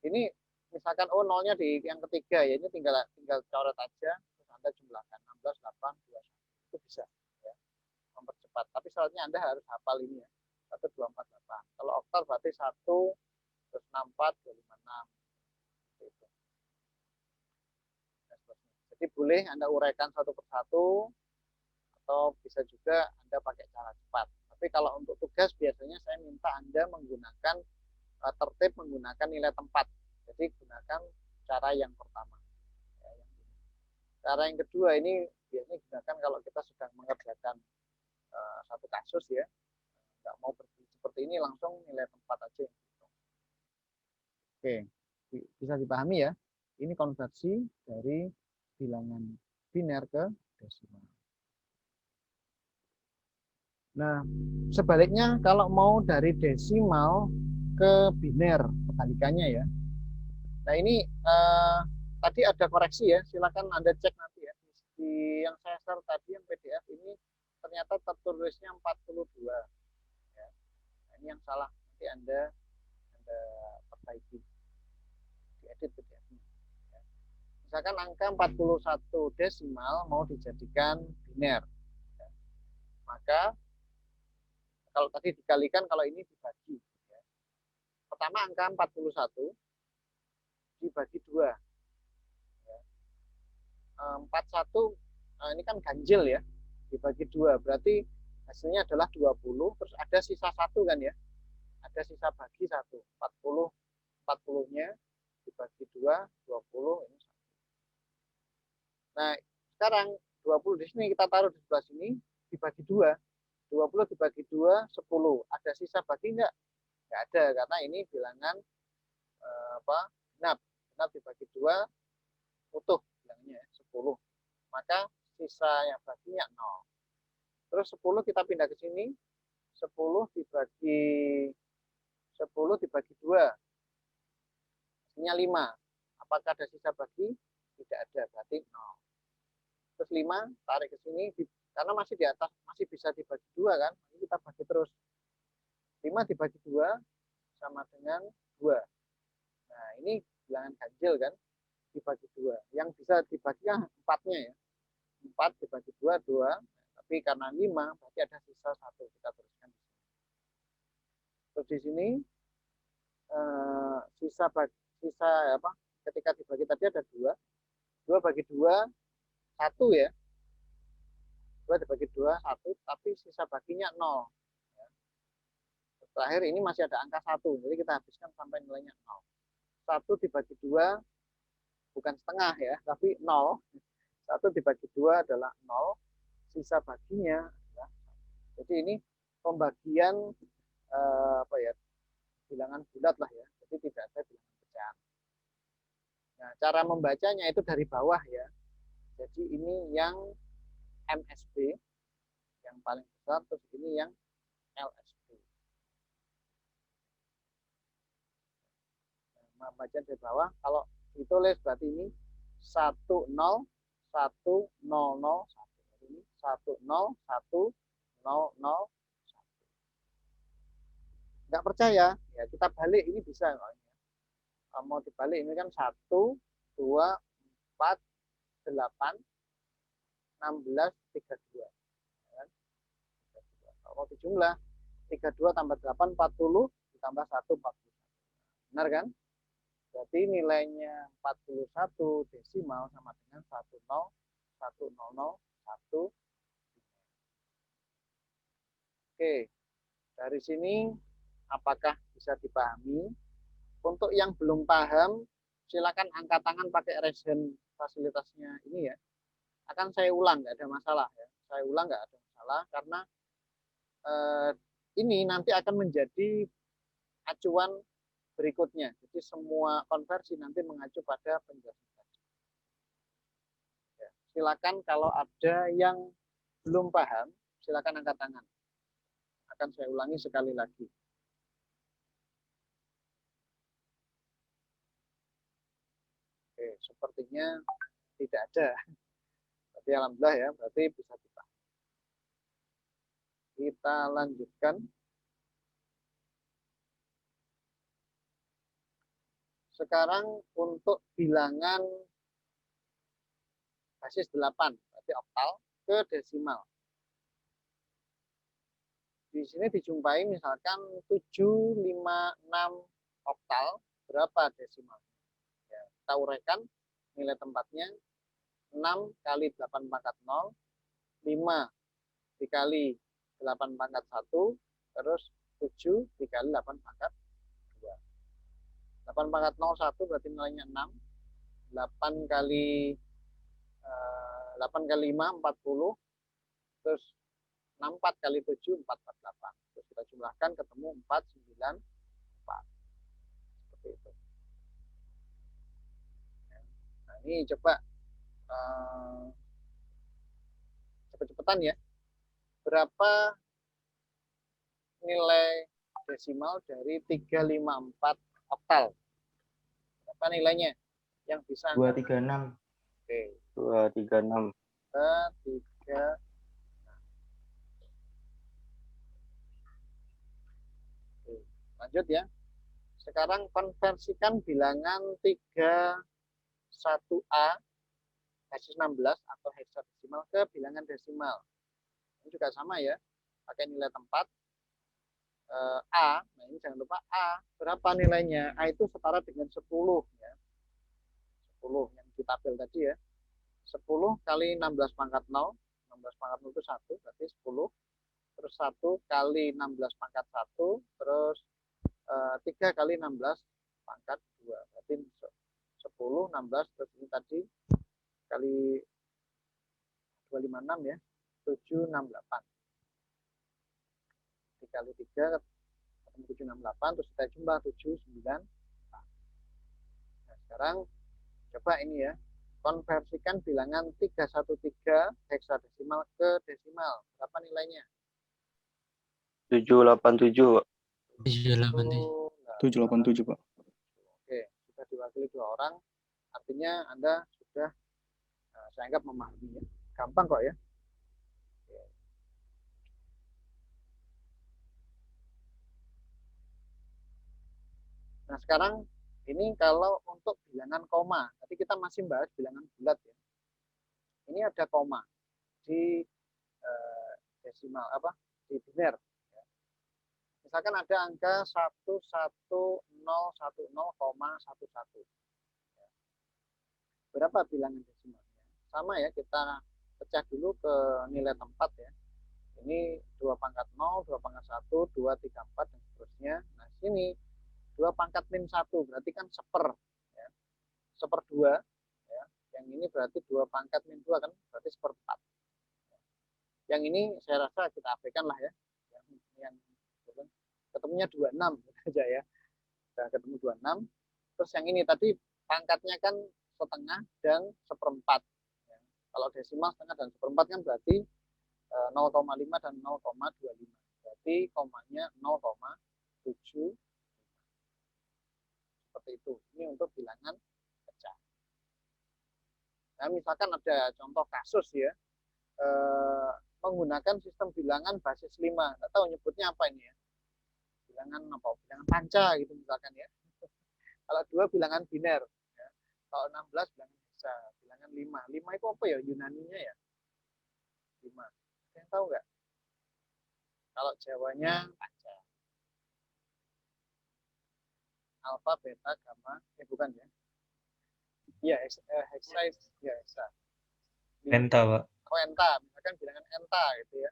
Ini misalkan nolnya di yang ketiga ya, ini tinggal coret aja, terus Anda jumlahkan 16, 8, 21. Itu bisa ya, mempercepat. Tapi syaratnya Anda harus hafal ini ya. 1, 2, 4, 8. Kalau oktal berarti 1, terus 64, 256. Gitu. Jadi boleh Anda uraikan satu persatu, atau bisa juga Anda pakai cara cepat. Tapi kalau untuk tugas biasanya saya minta Anda menggunakan tertib menggunakan nilai tempat. Jadi gunakan cara yang pertama. Cara yang kedua ini biasanya digunakan kalau kita sedang mengerjakan satu kasus ya. Nggak mau seperti ini, langsung nilai tempat aja. Oke, bisa dipahami ya. Ini konversi dari bilangan biner ke desimal. Nah, sebaliknya kalau mau dari desimal ke biner, kebalikannya ya. Nah, ini tadi ada koreksi ya, silakan Anda cek nanti ya. Di yang saya share tadi yang PDF ini ternyata tertulisnya 42. Ya. Nah, ini yang salah, nanti Anda perbaiki. Diedit PDF-nya. Ya. Misalkan angka 41 desimal mau dijadikan biner. Ya. Maka kalau tadi dikalikan, kalau ini dibagi. Ya. Pertama angka 41 dibagi 2. Ya. 41 ini kan ganjil ya, dibagi 2. Berarti hasilnya adalah 20, terus ada sisa 1 kan ya. Ada sisa bagi 1. 40-nya dibagi 2, 20 ini 1. Nah, sekarang 20 di sini kita taruh di sebelah sini, dibagi 2. 20 dibagi 2, 10. Ada sisa bagi enggak? Enggak ada, karena ini bilangan genap. Genap dibagi 2, utuh bilangnya 10. Maka sisa yang baginya 0. Terus 10 kita pindah ke sini. 10 dibagi 2. Hasilnya 5. Apakah ada sisa bagi? Tidak ada, berarti 0. Terus 5 tarik ke sini, karena masih di atas, masih bisa dibagi 2 kan. Ini kita bagi terus. 5 dibagi 2 sama dengan 2. Nah, ini bilangan ganjil kan, dibagi 2. Yang bisa dibagi 4-nya ya. 4 dibagi 2, 2. Tapi karena 5, berarti ada sisa 1. Kita teruskan di sini. Terus di sini sisa apa? Ketika dibagi tadi ada 2. 2 bagi 2, 1 ya. 2 dibagi 2, 1. Tapi sisa baginya 0. Ya. Terakhir ini masih ada angka 1. Jadi kita habiskan sampai nilainya 0. 1 dibagi 2 bukan setengah ya, tapi 0. 1 dibagi 2 adalah 0, sisa baginya adalah. Jadi ini pembagian apa ya, bilangan bulat lah ya, jadi tidak ada bilangan pecahan. Nah, cara membacanya itu dari bawah ya. Jadi ini yang MSB yang paling besar, terus ini yang LSB. Nah, membaca dari bawah, kalau ditulis berarti ini 10 1 0 0 1. Ini 10 1 0 0 1. Nggak percaya, ya kita balik, ini bisa. Mau dibalik ini kan 1 2 4 8 16 32. Kalau dijumlah 32 tambah 8 40 ditambah 1 40. Benar kan? Berarti nilainya 41 desimal sama dengan 10 100 1. Oke. Dari sini apakah bisa dipahami? Untuk yang belum paham, silakan angkat tangan pakai raise hand fasilitasnya ini ya. Akan saya ulang, nggak ada masalah ya. Saya ulang nggak ada masalah karena ini nanti akan menjadi acuan berikutnya. Jadi semua konversi nanti mengacu pada penjelasan tadi. Ya, silakan kalau ada yang belum paham, silakan angkat tangan. Akan saya ulangi sekali lagi. Oke, sepertinya tidak ada. Berarti alhamdulillah ya, berarti bisa dipahami. Kita lanjutkan. Sekarang untuk bilangan basis 8, berarti oktal ke desimal. Di sini dijumpai misalkan 756 oktal, berapa desimal? Ya, kita uraikan nilai tempatnya 6 kali 8 pangkat 0, 5 dikali 8 pangkat 1, terus 7 dikali 8 pangkat 2. 8 pangkat 0 1 berarti nilainya 6. 8 kali 5 40, terus 64 kali 7 448. Terus kita jumlahkan ketemu 494. Seperti itu. Nah, ini coba cepet-cepetan ya. Berapa nilai desimal dari 354 oktal? Berapa nilainya? Yang bisa 236. Oke. 236. 3. Lanjut ya. Sekarang konversikan bilangan 31A basis 16 atau heksadesimal ke bilangan desimal. Ini juga sama ya. Pakai nilai tempat A. Nah, ini jangan lupa A. Berapa nilainya? A itu setara dengan 10 ya. 10 yang di tabel tadi ya. 10 kali 16 pangkat 0. 16 pangkat 0 itu 1, berarti 10. Terus 1 kali 16 pangkat 1, terus 3 kali 16 pangkat 2. Berarti 10, 16, terus ini tadi kali 256 ya. 768. Dikali 3 ketemu 768, terus kita jumlah 794. Nah, sekarang coba ini ya. Konversikan bilangan 313 heksadesimal ke desimal. Berapa nilainya? 787, Pak. 787, Pak. Oke, sudah diwakili 2 orang. Artinya Anda sudah saya anggap memahami ya. Gampang kok ya. Nah, sekarang ini kalau untuk bilangan koma, tadi kita masih bahas bilangan bulat ya. Ini ada koma di desimal apa? Di biner. Ya. Misalkan ada angka 11010,11. Ya. Berapa bilangan desimalnya? Sama ya, kita pecah dulu ke nilai tempat ya. Ini 2 pangkat 0, 2 pangkat 1, 2, 3, 4, dan seterusnya. Nah, sini 2 2 pangkat min 1, berarti kan seper. Ya. Seper 2. Ya. Yang ini berarti 2 pangkat min 2 kan, berarti seperempat. Yang ini saya rasa kita abaikan lah ya. Yang ketemunya 26 aja ya. Sudah ketemu 26. Terus yang ini tadi pangkatnya kan setengah dan seperempat. Ya. Kalau desimal setengah dan seperempat kan berarti 0,5 dan 0,25. Berarti komanya 0,7. Seperti itu. Ini untuk bilangan pecah. Nah, misalkan ada contoh kasus ya, menggunakan sistem bilangan basis 5. Nggak tahu nyebutnya apa ini ya. Bilangan apa? Bilangan panca gitu misalkan ya. Kalau 2 bilangan biner. Ya. Kalau 16 bilangan hexa. Bilangan 5. 5 itu apa ya Yunaninya ya? 5. Ada yang tahu nggak? Kalau Jawanya panca. Alfa, beta, gamma. Bukan ya. Iya, hexa. Ya, hexa. Penta, Pak. Oh, enta. Misalkan bilangan enta gitu ya.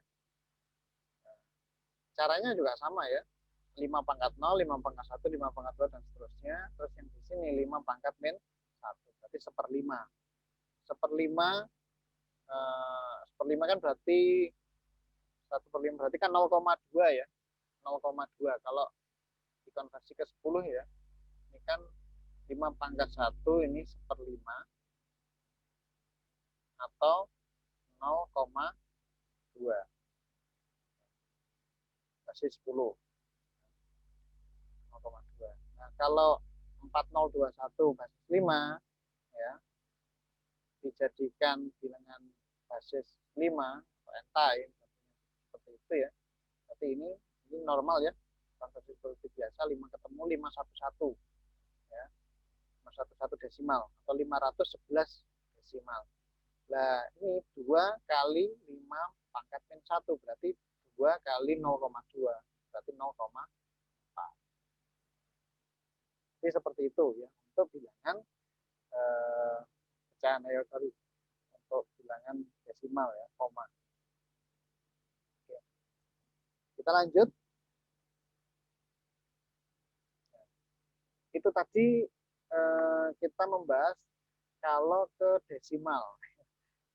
Caranya juga sama ya. 5 pangkat 0, 5 pangkat 1, 5 pangkat 2, dan seterusnya. Terus yang di sini 5 pangkat min 1. Berarti seperlima. Seperlima kan berarti 1/5 berarti kan 0,2 ya. 0,2. Kalau dikonversi ke 10 ya. Ini kan 5 pangkat 1 ini seperlima. Atau 0,2. Kasih 10. 0,2. Nah, kalau 4021 basis 5 ya dijadikan bilangan basis 5 atau enta ya, seperti itu ya. Berarti ini normal ya. Konversi seperti biasa 5 ketemu 511 ya. 511 desimal atau 511 desimal. Nah, ini 2 kali 5 pangkat min 1 berarti 2 kali 0,2 berarti 0,4. Jadi seperti itu ya untuk bilangan pecahan untuk bilangan desimal ya, koma. Oke. Kita lanjut. Itu tadi kita membahas kalau ke desimal.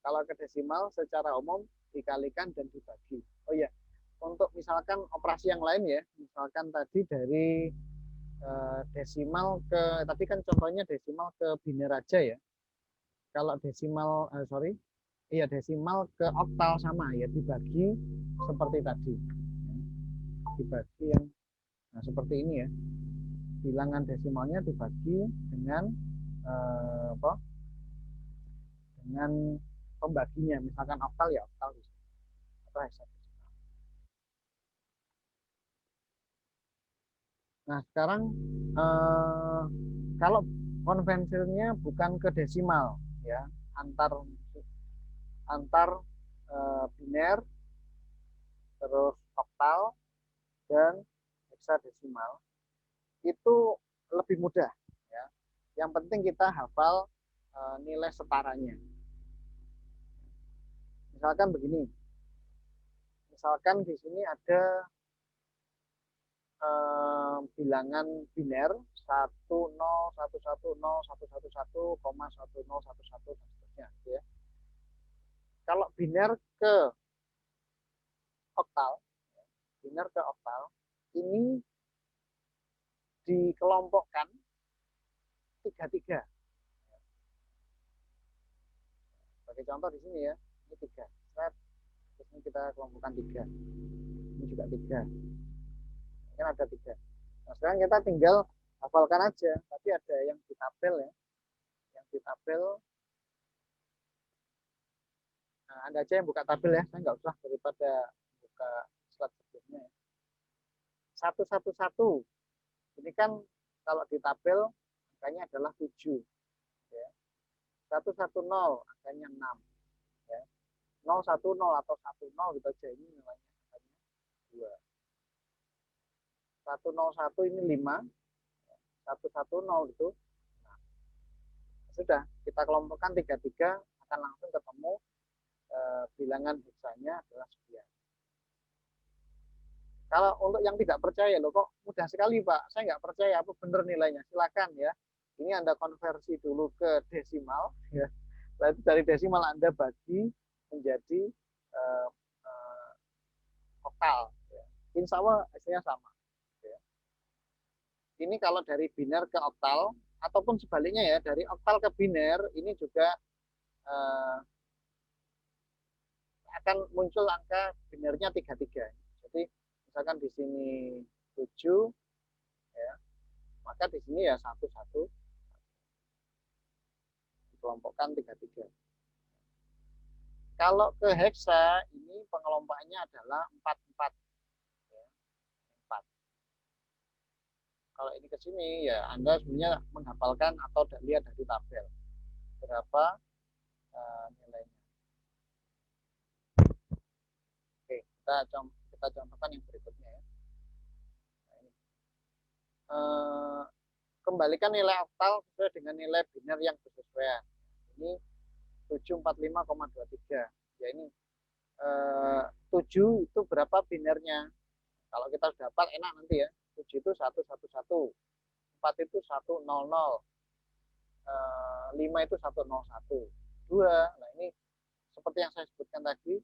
Kalau ke desimal secara umum dikalikan dan dibagi. Oh iya, untuk misalkan operasi yang lain ya, misalkan tadi dari desimal ke, tadi kan contohnya desimal ke biner aja ya. Kalau desimal, desimal ke oktal sama ya, dibagi seperti tadi. Dibagi yang, nah seperti ini ya. Bilangan desimalnya dibagi dengan dengan pembaginya, misalkan oktal ya oktal atau hexadesimal. Nah sekarang kalau konvensinya bukan ke desimal ya, antar biner, terus oktal dan hexadesimal itu lebih mudah ya. Yang penting kita hafal nilai setaranya. Misalkan begini. Misalkan di sini ada bilangan biner 10, 110, 111, 1011 dan seterusnya ya. Kalau biner ke oktal ini dikelompokkan 3-3. Sebagai contoh di sini ya, ini 3. Terus ini kita kelompokkan 3. Ini juga 3. Kan ada 3. Nah, sekarang kita tinggal hafalkan aja. Tapi ada yang di tabel ya. Yang di tabel. Nah, Anda aja yang buka tabel ya. Saya nggak usah daripada buka slide sebelumnya ya. 111. Ini kan kalau di tabel angkanya adalah 7. Ya. 110 angkanya 6. Ya. 010 atau 10 gitu aja, ini nilainya angkanya 2. 101 ini 5. 110 itu 6. Sudah, kita kelompokkan 3-3 akan langsung ketemu bilangan hexanya adalah sekian. Kalau untuk yang tidak percaya, loh kok mudah sekali Pak, saya nggak percaya, apa benar nilainya? Silakan ya. Ini Anda konversi dulu ke desimal, ya. Berarti dari desimal Anda bagi menjadi eh, eh, oktal. Ya. Insya Allah hasilnya sama. Ya. Ini kalau dari biner ke oktal, ataupun sebaliknya ya, dari oktal ke biner, ini juga eh, akan muncul angka binernya 33. Jadi misalkan di sini 7, ya, maka di sini ya 1 dikelompokkan 33. Kalau ke heksa ini pengelompokannya adalah 44. Ya, 4. Kalau ini ke sini ya Anda sebenarnya menghafalkan atau lihat dari tabel berapa nilainya. Oke, kita contohkan yang berikutnya ya. Nah, ini. Kembalikan nilai oktal sesuai dengan nilai biner yang bersesuaian. Ini 745,23. Ya ini 7 itu berapa binernya? Kalau kita sudah dapat enak nanti ya. 7 itu 111, 4 itu 100, 5 itu 101, 2. Nah ini seperti yang saya sebutkan tadi,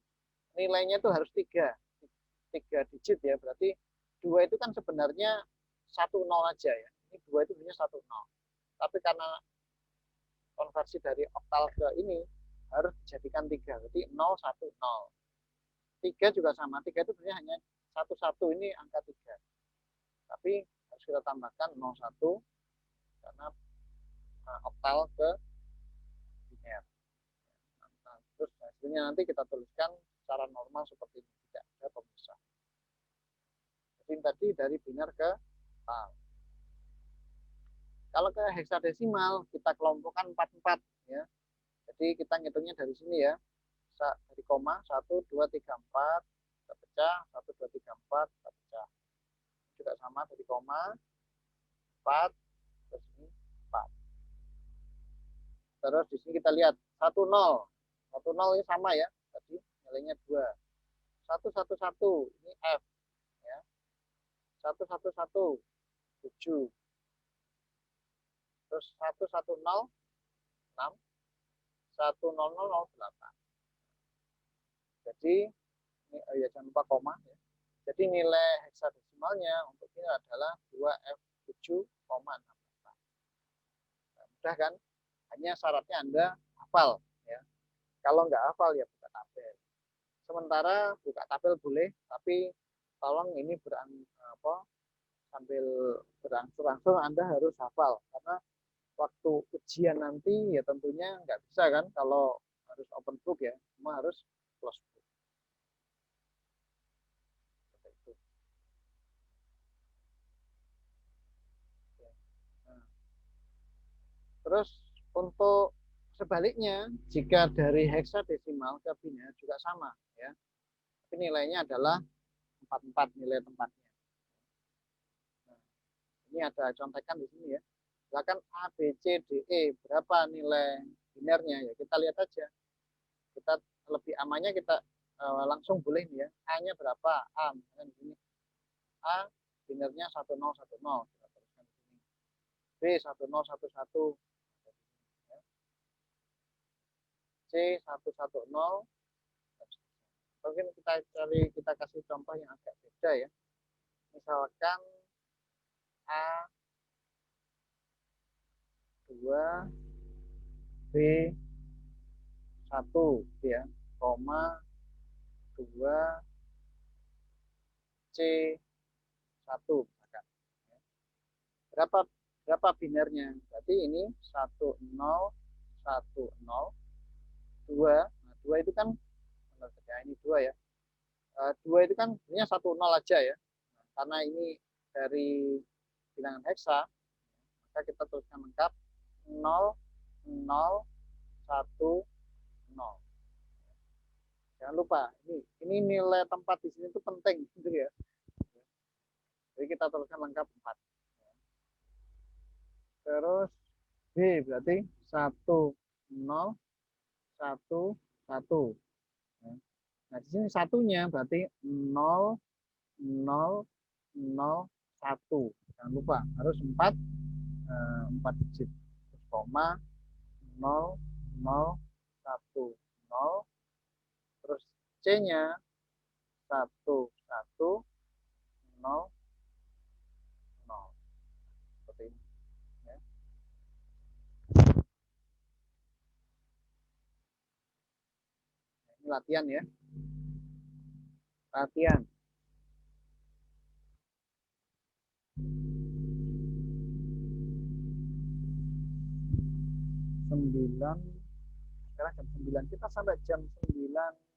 nilainya itu harus 3 digit ya. Berarti 2 itu kan sebenarnya 10 aja ya. Ini 2 itu hanya 10. Tapi karena konversi dari oktal ke ini harus dijadikan 3. Berarti 0, 1, 0. 3 juga sama. 3 itu sebenarnya hanya 1, ini angka 3. Tapi harus kita tambahkan 0, 1 karena oktal ke biner. Nah, terus hasilnya nanti kita tuliskan secara normal seperti ini. Tidak ada pemisah. Jadi tadi dari biner ke oktal. Kalau ke heksadesimal kita kelompokkan 44 ya. Jadi kita ngitungnya dari sini ya. Dari koma 1 2 3 4 kita pecah, 1 2 3 4 kita pecah. Juga sama dari koma 4 terus ini 4. Terus di sini kita lihat 1 0. 1 0 ini sama ya. Tadi nilainya 2. 1 1 1 ini F ya. 1 1 1 7. Terus 1 1 0 6. 1 0 0 0 8. Jadi ini ya jangan lupa koma ya. Jadi nilai heksadesimalnya untuk ini adalah 2F7,68. Nah, mudah kan? Hanya syaratnya Anda hafal ya. Kalau nggak hafal ya buka tabel. Sementara buka tabel boleh, tapi tolong ini sambil berangsur-angsur Anda harus hafal karena waktu ujian nanti ya tentunya nggak bisa kan kalau harus open book ya, semua harus close book. Nah, terus untuk sebaliknya jika dari heksadesimal ke biner juga sama ya, tapi nilainya adalah 44 nilai tempatnya. Nah, ini ada contekan di sini ya. Silakan A, B, C, D, E berapa nilai binernya ya kita lihat aja. Kita lebih amannya kita langsung boleh nih ya. A-nya berapa? A misalkan di sini. A binernya 1010 kita teruskan di sini. B 1011 C 110. Mungkin kita kasih contoh yang agak beda ya. Misalkan A 2 B 1 ya, koma 2 C 1 misalkan. Berapa binernya? Berarti ini 1010 2. Nah, 2 itu kan ini 2 ya. 2 itu kan sebenarnya 10 aja ya. Nah, karena ini dari bilangan heksa, maka kita tuliskan lengkap 0 0 1 0. Jangan lupa, ini nilai tempat di sini itu penting gitu ya. Jadi kita tuliskan lengkap 4. Terus B berarti 1 0 1 1. Nah, di sini satunya berarti 0 0, 0, 1. Jangan lupa harus 4 digit. Terus koma 0, 0, 1, 0. Terus C-nya 1, 1, 0, 0. Seperti ini. Ya. Ini latihan ya. Latihan. 9, sekarang jam 9, kita sampai jam 9